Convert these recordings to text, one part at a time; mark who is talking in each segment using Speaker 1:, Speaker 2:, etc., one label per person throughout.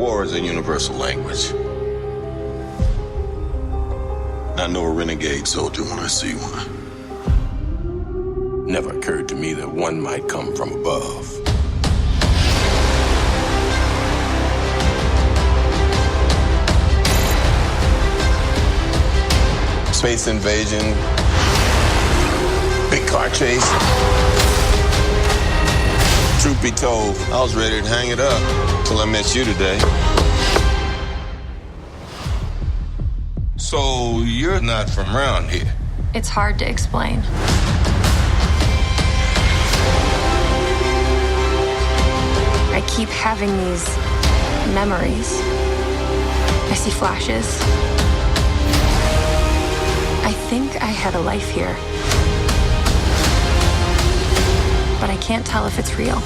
Speaker 1: War is a universal language. I know a renegade soldier when I see one. Never occurred to me that one might come from above. Space invasion, big car chase. Truth be told, I was ready to hang it up till I met you today. So you're not from around here?
Speaker 2: It's hard to explain. I keep having these memories. I see flashes. I think I had a life here. But I can't tell if it's real.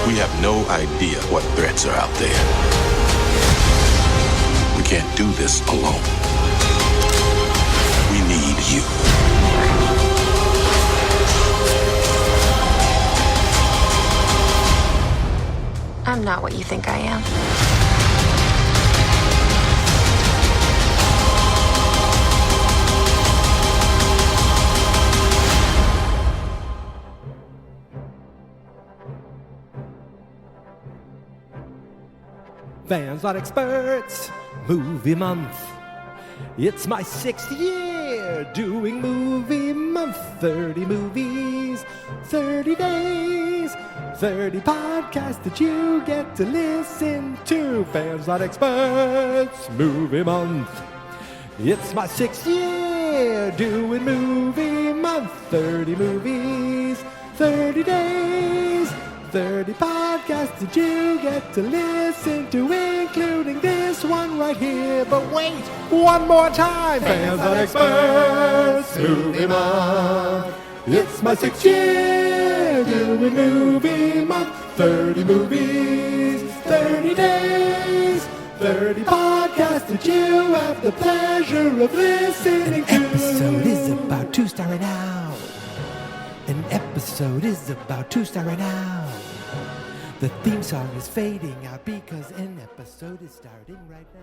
Speaker 1: We have no idea what threats are out there. We can't do this alone. We need you.
Speaker 2: I'm not what you think I am.
Speaker 3: Fans Not Experts, movie month. It's my 6th year doing movie month. 30 movies, 30 days, 30 podcasts that you get to listen to. Fans Not Experts, movie month. It's my 6th year doing movie month. 30 movies, 30 days, 30 podcasts that you get to listen to, including this one right here. But wait, one more time. Fans Not Experts, movie month. It's my 6th year doing movie month. 30 movies, 30 days, 30 podcasts that you have the pleasure of listening to. An episode is about to start right now. An episode is about to start right now. The theme song is fading out because an episode is starting right now.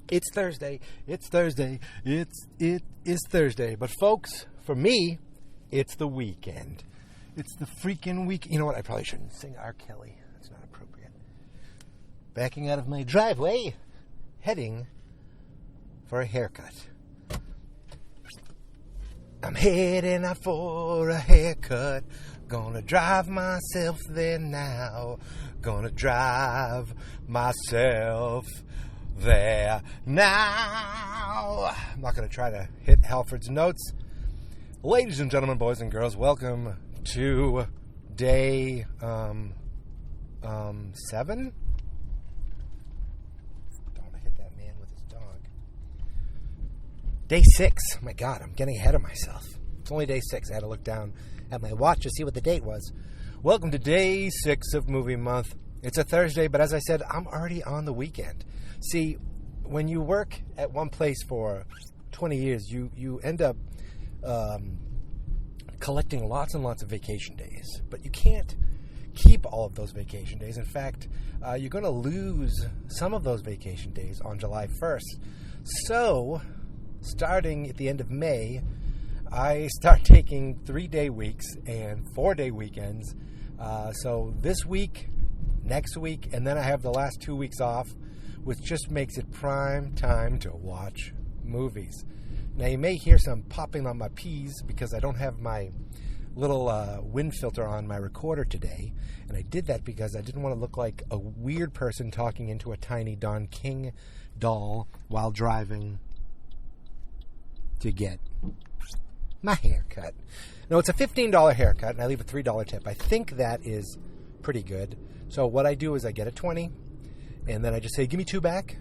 Speaker 3: It's Thursday. It's Thursday. It is Thursday. But folks, for me, it's the weekend. It's the freaking week. You know what? I probably shouldn't sing R. Kelly. That's not appropriate. Backing out of my driveway, heading for a haircut. I'm heading out for a haircut. Gonna drive myself there now. Gonna drive myself there now. I'm not gonna try to hit Halford's notes. Ladies and gentlemen, boys and girls, welcome to day 7. Day 6. Oh my God, I'm getting ahead of myself. It's only day 6. I had to look down at my watch to see what the date was. Welcome to day 6 of movie month. It's a Thursday, but as I said, I'm already on the weekend. See, when you work at one place for 20 years, you end up collecting lots and lots of vacation days. But you can't keep all of those vacation days. In fact, you're going to lose some of those vacation days on July 1st. So, starting at the end of May, I start taking 3-day weeks and 4-day weekends. So this week, next week, and then I have the last 2 weeks off, which just makes it prime time to watch movies. Now, you may hear some popping on my P's because I don't have my little wind filter on my recorder today. And I did that because I didn't want to look like a weird person talking into a tiny Don King doll while driving to get my haircut. No, it's a $15 haircut, and I leave a $3 tip. I think that is pretty good. So what I do is I get a 20, and then I just say, give me 2 back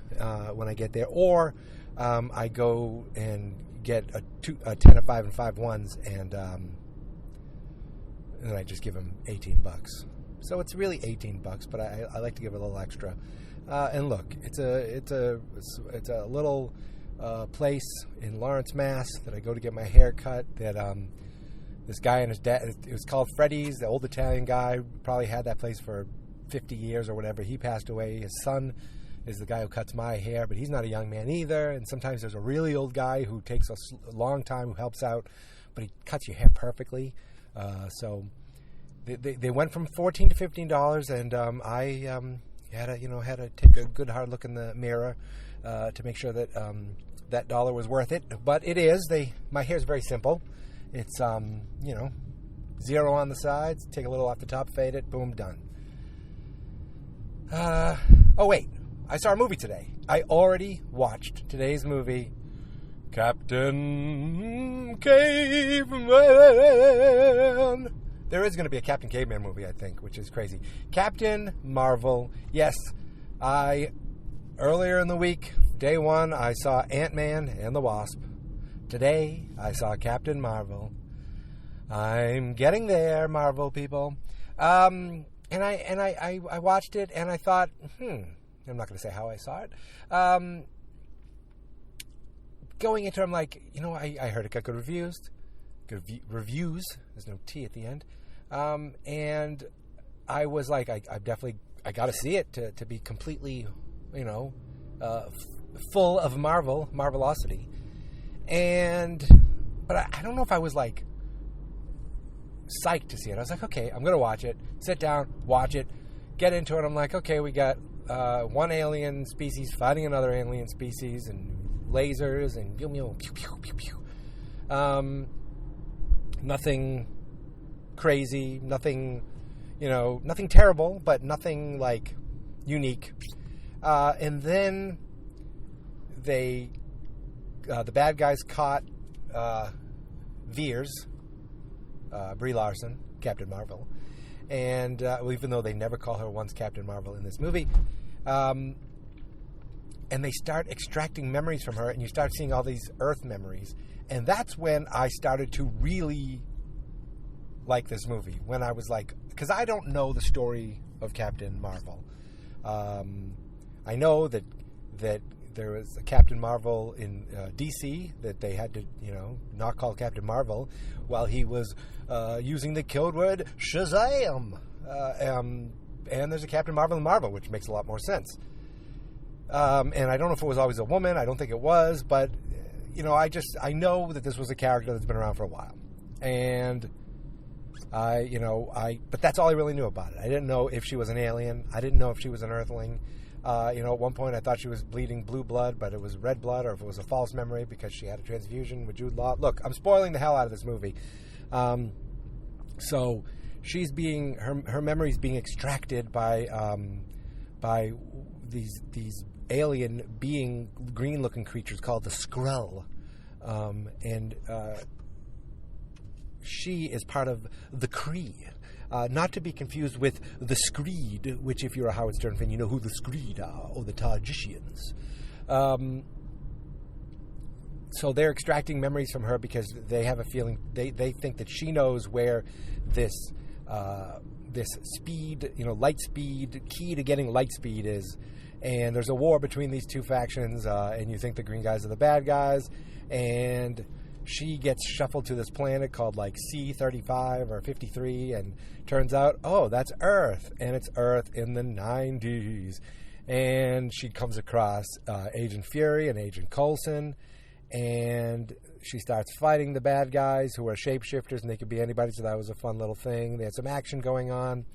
Speaker 3: when I get there. Or I go and get a 10 of 5 and 5 ones, and and then I just give him $18. So it's really $18, but I like to give a little extra. And look, it's a little place in Lawrence, Mass. that I go to get my hair cut. That this guy and his dad. It was called Freddy's. The old Italian guy probably had that place for 50 years or whatever. He passed away. His son is the guy who cuts my hair, but he's not a young man either. And sometimes there's a really old guy who takes a long time, who helps out, but he cuts your hair perfectly. So they went from $14 to $15, and I had to take a good hard look in the mirror to make sure that that dollar was worth it. But it is. My hair is very simple. It's 0 on the sides, take a little off the top, fade it, boom, done. Oh wait, I saw a movie today. I already watched today's movie, Captain Caveman. There is going to be a Captain Caveman movie, I think, which is crazy. Captain Marvel. Yes, earlier in the week, day one, I saw Ant-Man and the Wasp. Today, I saw Captain Marvel. I'm getting there, Marvel people. And I watched it, and I thought, I'm not going to say how I saw it. Going into it, I'm like, I heard it got good reviews. Reviews. There's no T at the end. And I was like, I got to see it to be completely, full of marvelosity. But I don't know if I was like psyched to see it. I was like, okay, I'm going to watch it, sit down, watch it, get into it. I'm like, okay, we got one alien species fighting another alien species and lasers and pew, pew, pew, pew, pew. Nothing crazy, nothing terrible, but nothing like unique. And then the bad guys caught Veers, Brie Larson, Captain Marvel, and even though they never call her once Captain Marvel in this movie, and they start extracting memories from her, and you start seeing all these Earth memories, and that's when I started to really like this movie. When I was like, because I don't know the story of Captain Marvel. I know that there was a Captain Marvel in DC that they had to, not call Captain Marvel while he was using the code word Shazam. And there's a Captain Marvel in Marvel, which makes a lot more sense. And I don't know if it was always a woman. I don't think it was, but I know that this was a character that's been around for a while, and but that's all I really knew about it. I didn't know if she was an alien. I didn't know if she was an Earthling. At one point I thought she was bleeding blue blood, but it was red blood, or if it was a false memory because she had a transfusion with Jude Law. Look, I'm spoiling the hell out of this movie. So she's her memories being extracted by these alien being green looking creatures called the Skrull. And she is part of the Kree. Not to be confused with the Screed, which, if you're a Howard Stern fan, you know who the Screed are, or the Tajicians. So they're extracting memories from her because they have a feeling, they think that she knows where this speed, light speed, key to getting light speed is. And there's a war between these two factions, and you think the green guys are the bad guys, and she gets shuffled to this planet called like C-35 or 53, and turns out, oh, that's Earth, and it's Earth in the 90s. And she comes across Agent Fury and Agent Coulson, and she starts fighting the bad guys who are shapeshifters, and they could be anybody, so that was a fun little thing. They had some action going on.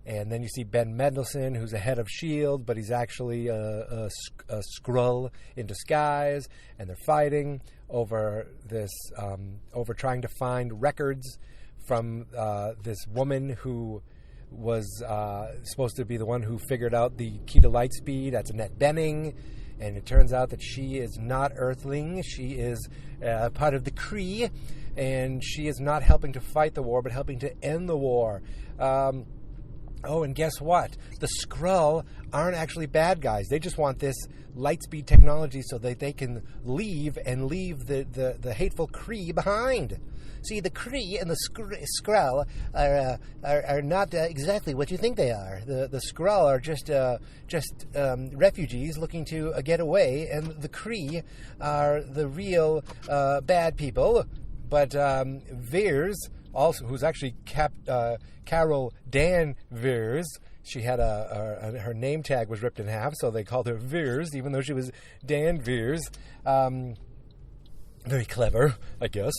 Speaker 3: And then you see Ben Mendelsohn, who's the head of S.H.I.E.L.D., but he's actually a Skrull in disguise, and they're fighting over this, over trying to find records from this woman who was supposed to be the one who figured out the key to light speed. That's Annette Bening, and it turns out that she is not Earthling. She is part of the Kree, and she is not helping to fight the war, but helping to end the war. Oh, and guess what? The Skrull aren't actually bad guys. They just want this lightspeed technology so that they can leave the hateful Kree behind. See, the Kree and the Skrull are not exactly what you think they are. The Skrull are just refugees looking to get away, and the Kree are the real bad people. But Veers, also, who's actually Carol Danvers, she had her name tag was ripped in half, so they called her Veers, even though she was Danvers. Very clever, I guess.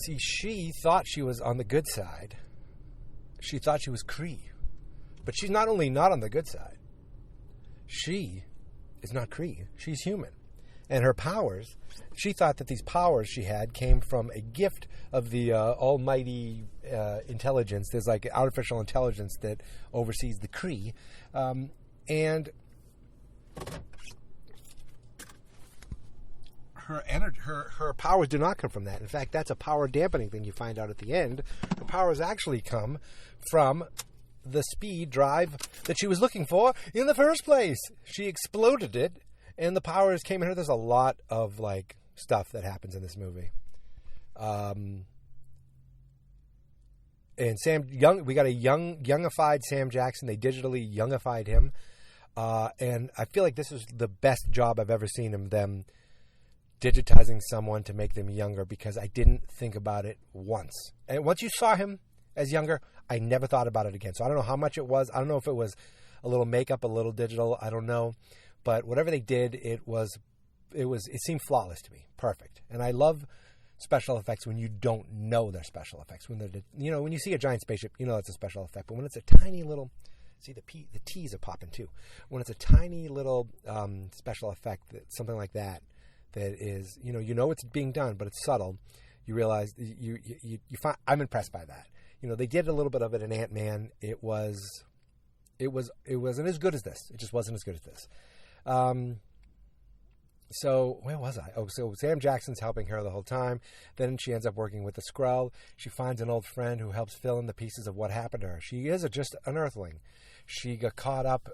Speaker 3: See, she thought she was on the good side. She thought she was Kree. But she's not only not on the good side, she is not Kree. She's human. And her powers, she thought that these powers she had came from a gift of the almighty intelligence. There's like artificial intelligence that oversees the Kree. And her powers do not come from that. In fact, that's a power dampening thing you find out at the end. Her powers actually come from the speed drive that she was looking for in the first place. She exploded it, and the powers came in her. There's a lot of like stuff that happens in this movie. And we got a youngified Sam Jackson. They digitally youngified him. And I feel like this is the best job I've ever seen of them digitizing someone to make them younger, because I didn't think about it once. And once you saw him as younger, I never thought about it again. So I don't know how much it was. I don't know if it was a little makeup, a little digital. I don't know. But whatever they did, it seemed flawless to me. Perfect. And I love special effects when you don't know they're special effects. When when you see a giant spaceship, you know it's a special effect. But when it's a tiny little, see the T's are popping too. When it's a tiny little special effect, something like that is, you know it's being done, but it's subtle. You realize you find, I'm impressed by that. They did a little bit of it in Ant-Man. It wasn't as good as this. It just wasn't as good as this. So where was I? Oh, so Sam Jackson's helping her the whole time. Then she ends up working with the Skrull. She finds an old friend who helps fill in the pieces of what happened to her. She is just an Earthling. She got caught up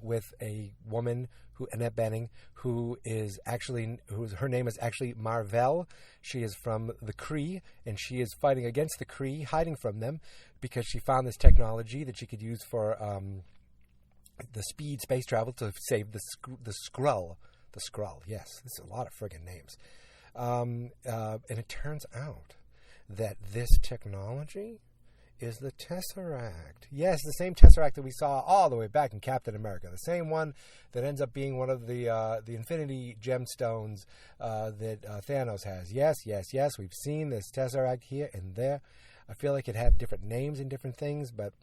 Speaker 3: with a woman, Annette Bening, her name is actually Marvell. She is from the Kree, and she is fighting against the Kree, hiding from them, because she found this technology that she could use for the speed space travel to save the Skrull. The Skrull, yes. This is a lot of friggin' names. And it turns out that this technology is the Tesseract. Yes, the same Tesseract that we saw all the way back in Captain America. The same one that ends up being one of the Infinity Gemstones that Thanos has. Yes. We've seen this Tesseract here and there. I feel like it had different names and different things, but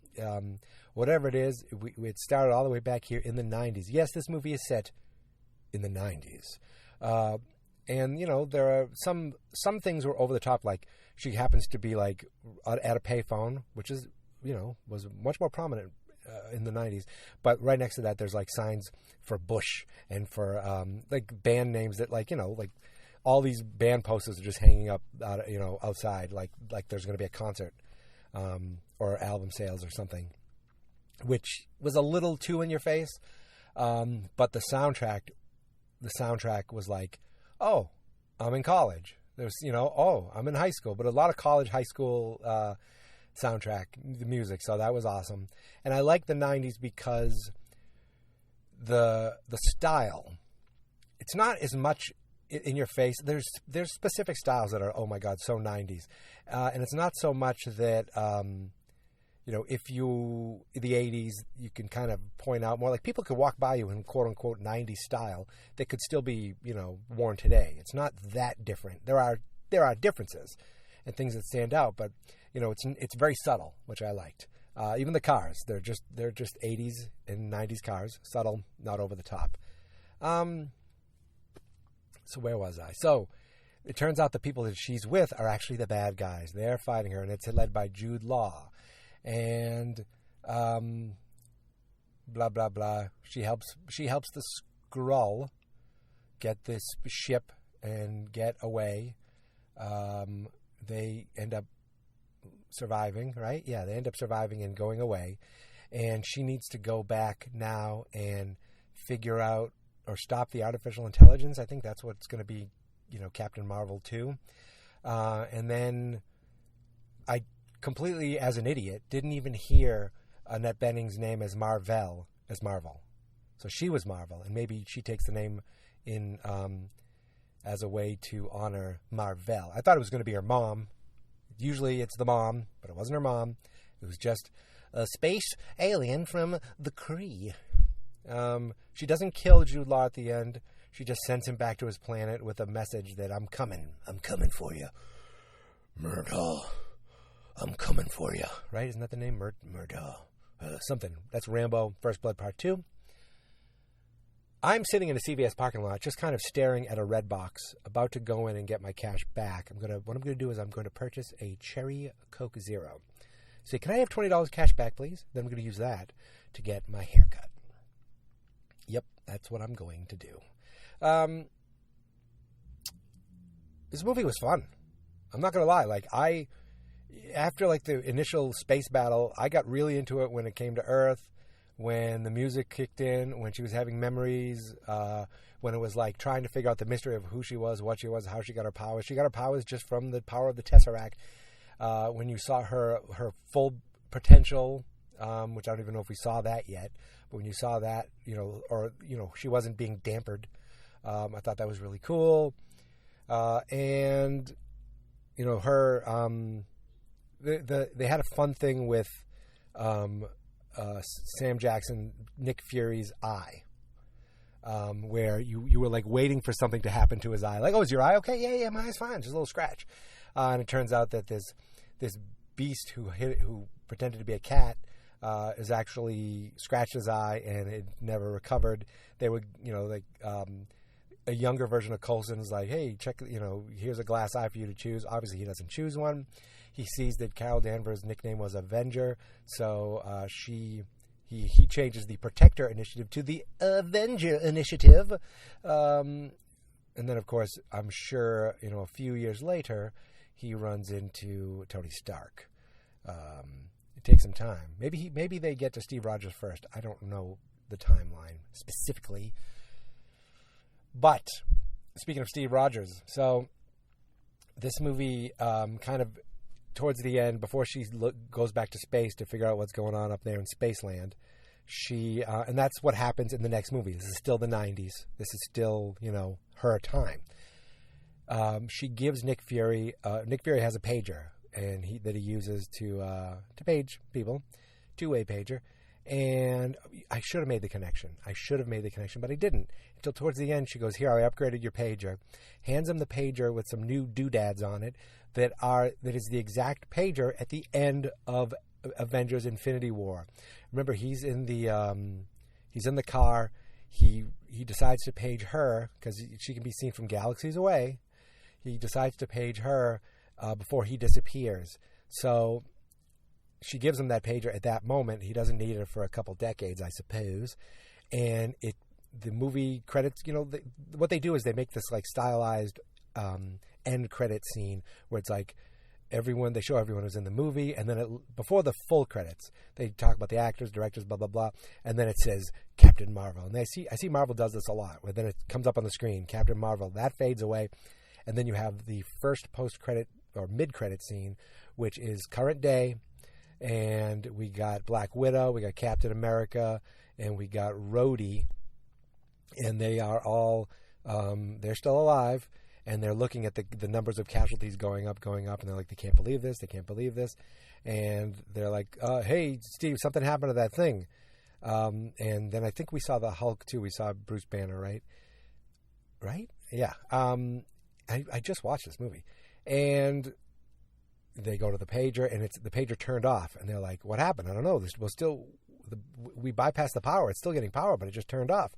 Speaker 3: whatever it is, it started all the way back here in the 90s. Yes, this movie is set in the 90s. And, there are some things were over the top, like she happens to be like at a payphone, which is, was much more prominent in the 90s. But right next to that, there's like signs for Bush and for like band names that like all these band posters are just hanging up, outside, like there's going to be a concert or album sales or something, which was a little too in your face. But the soundtrack was like, oh, I'm in college. There's, oh, I'm in high school. But a lot of high school soundtrack, the music. So that was awesome. And I like the 90s because the style, it's not as much in your face. There's specific styles that are, oh my God, so 90s. And it's not so much that, if the 80s, you can kind of point out more, like people could walk by you in quote unquote 90s style that could still be, worn today. It's not that different. There are differences and things that stand out, but it's very subtle, which I liked. Even the cars, they're just 80s and 90s cars, subtle, not over the top. So where was I? So it turns out the people that she's with are actually the bad guys. They're fighting her, and it's led by Jude Law. And blah blah blah. She helps the Skrull get this ship and get away. They end up surviving, right? Yeah, they end up surviving and going away. and she needs to go back now and figure out or stop the artificial intelligence. I think that's what's going to be, Captain Marvel 2. And then I completely, as an idiot, didn't even hear Annette Bening's name as Marvel. So she was Marvel, and maybe she takes the name in as a way to honor Marvel. I thought it was going to be her mom. Usually it's the mom, but it wasn't her mom. It was just a space alien from the Kree. She doesn't kill Jude Law at the end. She just sends him back to his planet with a message that I'm coming for you. Murdo, I'm coming for you. Right? Isn't that the name? Murdo. Something. That's Rambo, First Blood Part 2. I'm sitting in a CVS parking lot, just kind of staring at a red box, about to go in and get my cash back. What I'm going to do is I'm going to purchase a Cherry Coke Zero. Say, can I have $20 cash back, please? Then I'm going to use that to get my haircut. Yep, that's what I'm going to do. This movie was fun. I'm not going to lie. After the initial space battle, I got really into it when it came to Earth, when the music kicked in, when she was having memories, when it was trying to figure out the mystery of who she was, what she was, how she got her powers. She got her powers just from the power of the Tesseract. When you saw her full potential, which I don't even know if we saw that yet, but when you saw that, she wasn't being dampered. I thought that was really cool. And her, they had a fun thing with Sam Jackson, Nick Fury's eye, where you were waiting for something to happen to his eye. Oh, is your eye okay? Yeah, my eye's fine. Just a little scratch. And it turns out that this beast who pretended to be a cat is actually scratched his eye and it never recovered. They would, a younger version of Coulson's hey, check, here's a glass eye for you to choose. Obviously, he doesn't choose one. He sees that Carol Danvers' nickname was Avenger, so he changes the Protector Initiative to the Avenger Initiative. And then, of course, I'm sure, a few years later, he runs into Tony Stark. It takes some time. Maybe they get to Steve Rogers first. I don't know the timeline specifically. But speaking of Steve Rogers, so this movie kind of towards the end, before she goes back to space to figure out what's going on up there in Spaceland, she and that's what happens in the next movie. This is still the 90s. This is still, her time. She gives Nick Fury. Nick Fury has a pager, and that he uses to page people, two-way pager. And I should have made the connection. But I didn't. Until towards the end, she goes, "Here, I upgraded your pager." Hands him the pager with some new doodads on it that is the exact pager at the end of Avengers: Infinity War. Remember, he's in the car. He decides to page her because she can be seen from galaxies away. He decides to page her before he disappears. So she gives him that pager at that moment. He doesn't need it for a couple decades, I suppose. And the movie credits, what they do is they make this stylized end credit scene where it's they show everyone who's in the movie, and then before the full credits, they talk about the actors, directors, blah, blah, blah, and then it says Captain Marvel. And I see Marvel does this a lot, where then it comes up on the screen, Captain Marvel, that fades away, and then you have the first post-credit or mid-credit scene, which is current day, and we got Black Widow, we got Captain America, and we got Rhodey, and they are all, they're still alive, and they're looking at the numbers of casualties going up, and they're like, they can't believe this, and they're like, hey, Steve, something happened to that thing, and then I think we saw the Hulk, too. We saw Bruce Banner, right? Yeah. I just watched this movie, and they go to the pager, and it's the pager turned off, and they're like, what happened? I don't know. We bypassed the power. It's still getting power, but it just turned off.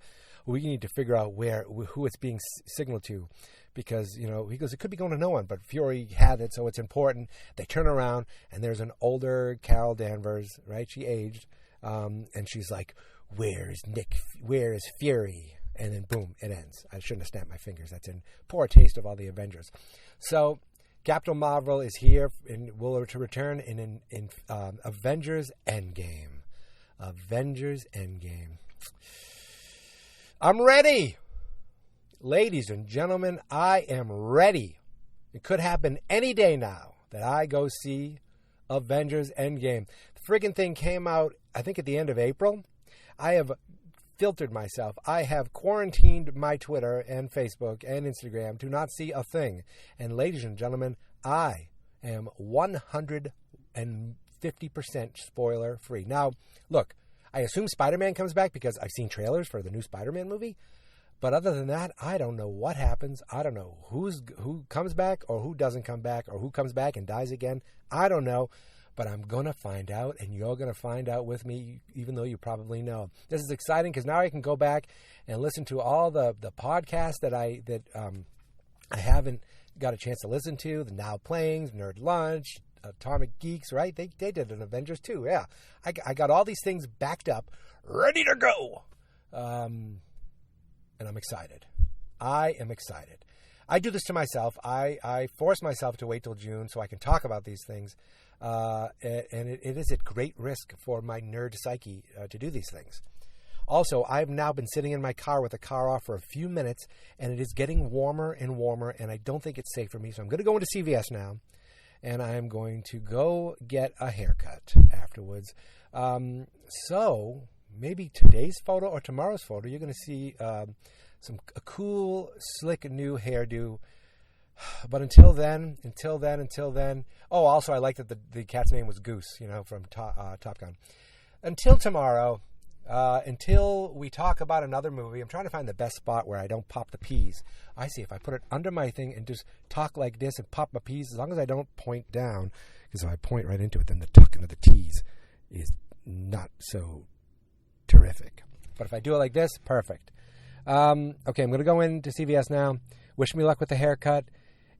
Speaker 3: We need to figure out who it's being signaled to, because, he goes, it could be going to no one, but Fury had it, so it's important. They turn around, and there's an older Carol Danvers, right? She aged, and she's like, where is Fury? And then boom, it ends. I shouldn't have snapped my fingers. That's in poor taste of all the Avengers. So Captain Marvel is here and will return in Avengers Endgame. Avengers Endgame. I'm ready. Ladies and gentlemen, I am ready. It could happen any day now that I go see Avengers Endgame. The friggin' thing came out, I think, at the end of April. I have filtered myself. I have quarantined my Twitter and Facebook and Instagram to not see a thing. And ladies and gentlemen, I am 150% spoiler free. Now, look, I assume Spider-Man comes back because I've seen trailers for the new Spider-Man movie. But other than that, I don't know what happens. I don't know who comes back or who doesn't come back or who comes back and dies again. I don't know. But I'm going to find out, and you're going to find out with me, even though you probably know. This is exciting because now I can go back and listen to all the podcasts that I haven't got a chance to listen to, the Now Playings, Nerd Lunch, Atomic Geeks, right? They did an Avengers too, yeah. I got all these things backed up, ready to go. And I'm excited. I am excited. I do this to myself. I force myself to wait till June so I can talk about these things. And it is at great risk for my nerd psyche to do these things. Also, I've now been sitting in my car with the car off for a few minutes, and it is getting warmer and warmer, and I don't think it's safe for me. So I'm going to go into CVS now, and I'm going to go get a haircut afterwards. So maybe today's photo or tomorrow's photo, you're going to see a cool, slick new hairdo. But until then. Oh, also, I like that the cat's name was Goose, from Top Gun. Until tomorrow, until we talk about another movie, I'm trying to find the best spot where I don't pop the peas. I see if I put it under my thing and just talk like this and pop my peas, as long as I don't point down, because if I point right into it, then the tuck into the T's is not so terrific. But if I do it like this, perfect. Okay, I'm going to go into CVS now. Wish me luck with the haircut.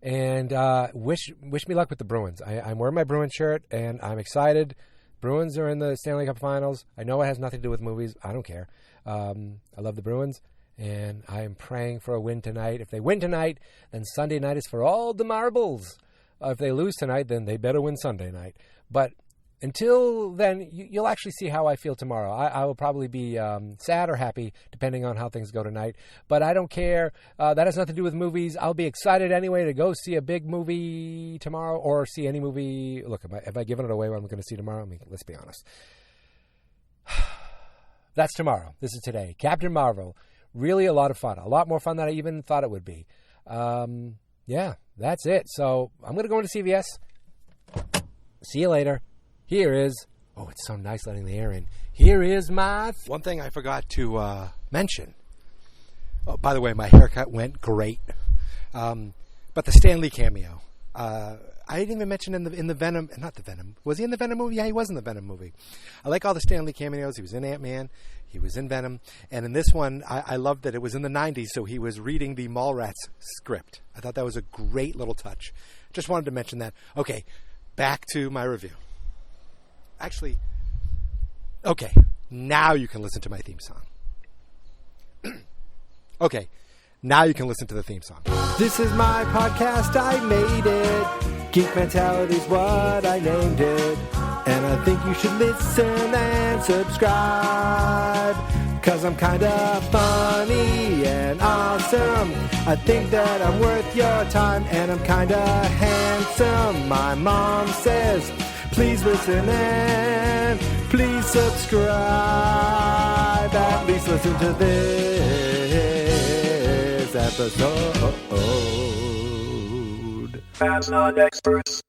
Speaker 3: And wish me luck with the Bruins. I'm wearing my Bruins shirt, and I'm excited. Bruins are in the Stanley Cup Finals. I know it has nothing to do with movies. I don't care. I love the Bruins, and I am praying for a win tonight. If they win tonight, then Sunday night is for all the marbles. If they lose tonight, then they better win Sunday night. But until then, you'll actually see how I feel tomorrow. I will probably be sad or happy, depending on how things go tonight. But I don't care. That has nothing to do with movies. I'll be excited anyway to go see a big movie tomorrow or see any movie. Look, have I given it away what I'm going to see tomorrow? I mean, let's be honest. That's tomorrow. This is today. Captain Marvel. Really a lot of fun. A lot more fun than I even thought it would be. Yeah, that's it. So I'm going to go into CVS. See you later. Here is, oh, it's so nice letting the air in. Here is my... One thing I forgot to mention. Oh, by the way, my haircut went great. But the Stan Lee cameo. I didn't even mention in the Venom... Not the Venom. Was he in the Venom movie? Yeah, he was in the Venom movie. I like all the Stan Lee cameos. He was in Ant-Man. He was in Venom. And in this one, I loved that it was in the 90s, so he was reading the Mallrats script. I thought that was a great little touch. Just wanted to mention that. Okay, back to my review. Actually, okay, now you can listen to my theme song. Okay, now you can listen to the theme song. This is my podcast, I made it. Geek Mentality's what I named it. And I think you should listen and subscribe. 'Cause I'm kinda funny and awesome. I think that I'm worth your time. And I'm kinda handsome, my mom says. Please listen and please subscribe. At least listen to this episode. Fab Not Experts.